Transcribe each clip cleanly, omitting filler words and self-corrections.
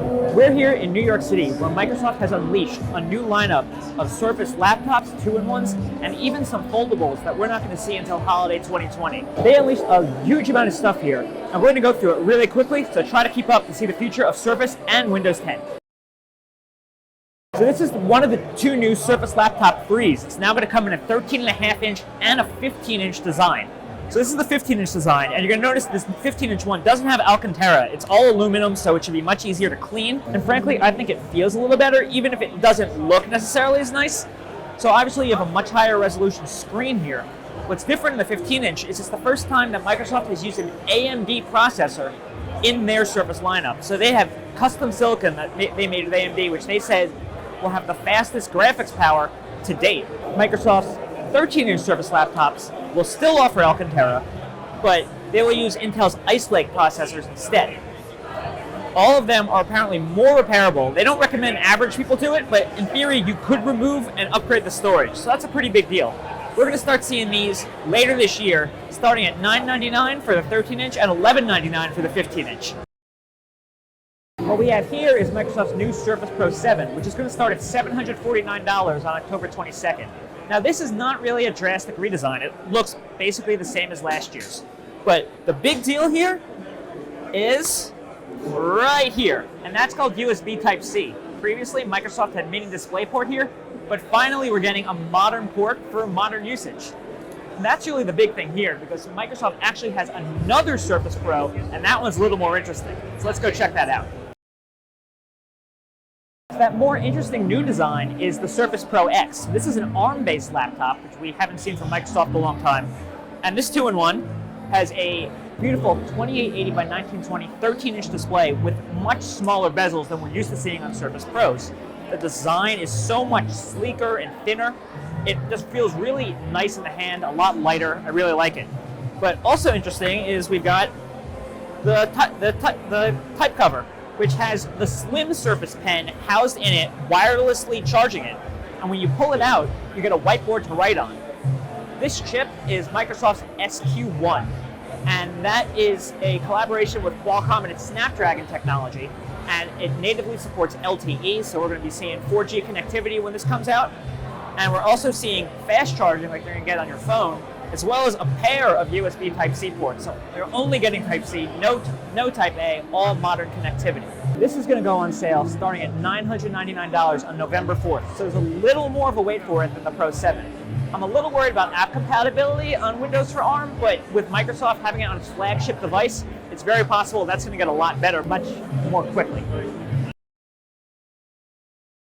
We're here in New York City, where Microsoft has unleashed a new lineup of Surface laptops, 2-in-1s, and even some foldables that we're not going to see until holiday 2020. They unleashed a huge amount of stuff here. I'm going to go through it really quickly, so try to keep up to see the future of Surface and Windows 10. So this is one of the two new Surface Laptop 3s. It's now going to come in a 13.5-inch and a 15-inch design. So this is the 15-inch design, and you're going to notice this 15-inch one doesn't have Alcantara. It's all aluminum, so it should be much easier to clean. And frankly, I think it feels a little better, even if it doesn't look necessarily as nice. So obviously you have a much higher resolution screen here. What's different in the 15-inch is it's the first time that Microsoft has used an AMD processor in their Surface lineup. So they have custom silicon that they made with AMD, which they said will have the fastest graphics power to date. Microsoft's 13-inch Surface laptops will still offer Alcantara, but they will use Intel's Ice Lake processors instead. All of them are apparently more repairable. They don't recommend average people do it, but in theory, you could remove and upgrade the storage. So that's a pretty big deal. We're going to start seeing these later this year, starting at $999 for the 13-inch and $1199 for the 15-inch. What we have here is Microsoft's new Surface Pro 7, which is going to start at $749 on October 22nd. Now, this is not really a drastic redesign. It looks basically the same as last year's. But the big deal here is right here, and that's called USB Type-C. Previously, Microsoft had mini DisplayPort here, but finally we're getting a modern port for modern usage. And that's really the big thing here, because Microsoft actually has another Surface Pro, and that one's a little more interesting. So let's go check that out. That more interesting new design is the Surface Pro X. This is an ARM-based laptop, which we haven't seen from Microsoft in a long time. And this 2-in-1 has a beautiful 2880 by 1920 13-inch display with much smaller bezels than we're used to seeing on Surface Pros. The design is so much sleeker and thinner. It just feels really nice in the hand, a lot lighter. I really like it. But also interesting is we've got the type cover, which has the slim Surface Pen housed in it, wirelessly charging it. And when you pull it out, you get a whiteboard to write on. This chip is Microsoft's SQ1, and that is a collaboration with Qualcomm and its Snapdragon technology, and it natively supports LTE, so we're going to be seeing 4G connectivity when this comes out. And we're also seeing fast charging like you're going to get on your phone, as well as a pair of USB Type-C ports. So you're only getting Type-C, no Type-A, all modern connectivity. This is going to go on sale starting at $999 on November 4th. So there's a little more of a wait for it than the Pro 7. I'm a little worried about app compatibility on Windows for ARM, but with Microsoft having it on its flagship device, it's very possible that's going to get a lot better much more quickly.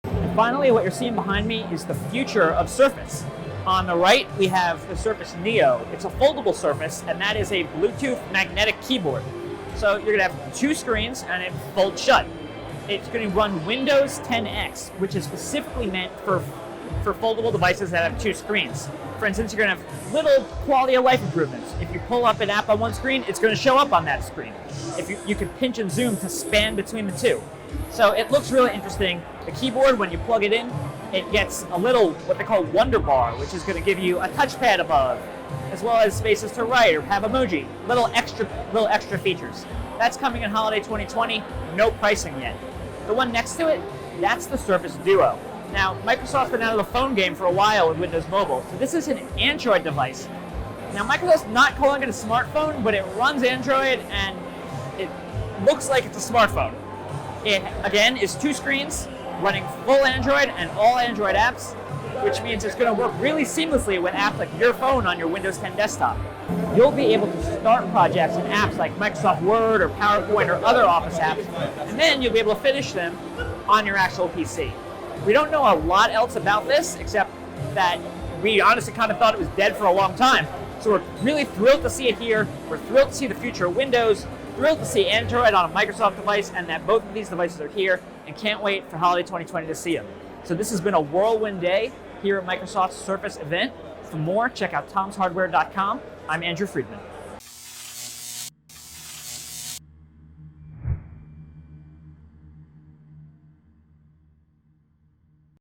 And finally, what you're seeing behind me is the future of Surface. On the right, we have the Surface Neo. It's a foldable Surface, and that is a Bluetooth magnetic keyboard. So you're going to have two screens, and it folds shut. It's going to run Windows 10X, which is specifically meant for foldable devices that have two screens. For instance, you're going to have little quality of life improvements. If you pull up an app on one screen, it's going to show up on that screen. If you can pinch and zoom to span between the two. So it looks really interesting. The keyboard, when you plug it in, it gets a little, what they call Wonder Bar, which is going to give you a touchpad above, as well as spaces to write or have emoji, little extra features. That's coming in holiday 2020, no pricing yet. The one next to it, that's the Surface Duo. Now, Microsoft's been out of the phone game for a while with Windows Mobile, so this is an Android device. Now, Microsoft's not calling it a smartphone, but it runs Android, and it looks like it's a smartphone. It, again, is two screens, running full Android and all Android apps, which means it's going to work really seamlessly with apps like your phone on your Windows 10 desktop. You'll be able to start projects and apps like Microsoft Word or PowerPoint or other Office apps, and then you'll be able to finish them on your actual PC. We don't know a lot else about this, except that we honestly kind of thought it was dead for a long time. So we're really thrilled to see it here. We're thrilled to see the future of Windows, thrilled to see Android on a Microsoft device, and that both of these devices are here, and can't wait for holiday 2020 to see them. So this has been a whirlwind day here at Microsoft's Surface event. For more, check out tomshardware.com. I'm Andrew Friedman.